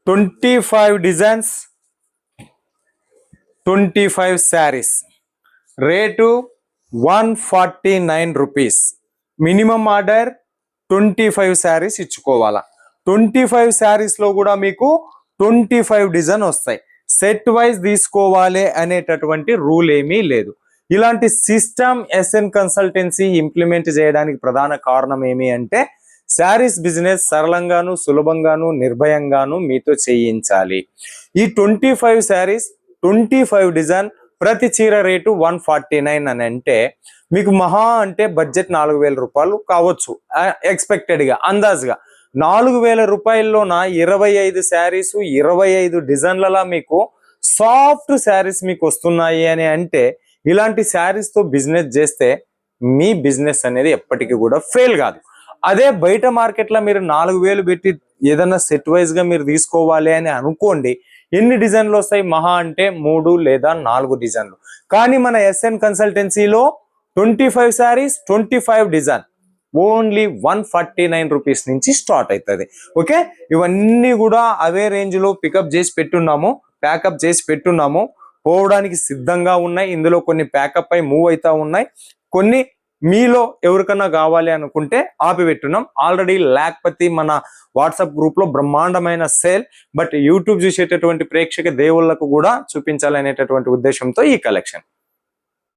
25 designs, 25 saris, rate 149 rupees. Minimum order 25 saris ఇచ్చుకోవాలా. 25 శారీస్లో కూడా మీకు 25 డిజైన్ వస్తాయి. సెట్ వైజ్ తీసుకోవాలి అనేటటువంటి రూల్ ఏమీ లేదు. ఇలాంటి సిస్టమ్ ఎస్ఎన్ కన్సల్టెన్సీ ఇంప్లిమెంట్ చేయడానికి ప్రధాన కారణం ఏమి అంటే శారీస్ బిజినెస్ సరళంగాను, సులభంగాను, నిర్భయంగాను మీతో చేయించాలి. ఈ 25 శారీస్, 25 డిజైన్, ప్రతి చీర రేటు 149 అని అంటే మీకు మహా అంటే బడ్జెట్ 4000 రూపాయలు కావచ్చు. ఎక్స్పెక్టెడ్గా అందాజుగా 4000 రూపాయల్లోన 25 శారీస్, 25 డిజైన్లలో మీకు సాఫ్ట్ శారీస్ మీకు వస్తున్నాయి అని అంటే ఇలాంటి శారీస్తో బిజినెస్ చేస్తే మీ బిజినెస్ అనేది ఎప్పటికీ కూడా ఫెయిల్ కాదు. అదే బయట మార్కెట్లో మీరు 4000 పెట్టి ఏదైనా సెట్ వైజ్గా మీరు తీసుకోవాలి అని అనుకోండి, ఎన్ని డిజైన్లు వస్తాయి? మహా అంటే 3 లేదా 4 డిజైన్లు. కానీ మన ఎస్ఎన్ కన్సల్టెన్సీలో 25 శారీస్, 25 డిజైన్ ఓన్లీ 149 రూపీస్ నుంచి స్టార్ట్ అవుతుంది. ఓకే, ఇవన్నీ కూడా అవే రేంజ్లో పికప్ చేసి పెట్టున్నాము, ప్యాకప్ చేసి పెట్టున్నాము, పోవడానికి సిద్ధంగా ఉన్నాయి. ఇందులో కొన్ని ప్యాకప్ అయి మూవ్ అవుతా ఉన్నాయి, కొన్ని మీలో ఎవరికన్నా కావాలి అనుకుంటే ఆపిపెట్టున్నాం. ఆల్రెడీ లేకపోతే మన వాట్సాప్ గ్రూప్లో బ్రహ్మాండమైన సేల్, బట్ యూట్యూబ్ చూసేటటువంటి ప్రేక్షక దేవుళ్లకు కూడా చూపించాలనేటటువంటి ఉద్దేశంతో ఈ కలెక్షన్.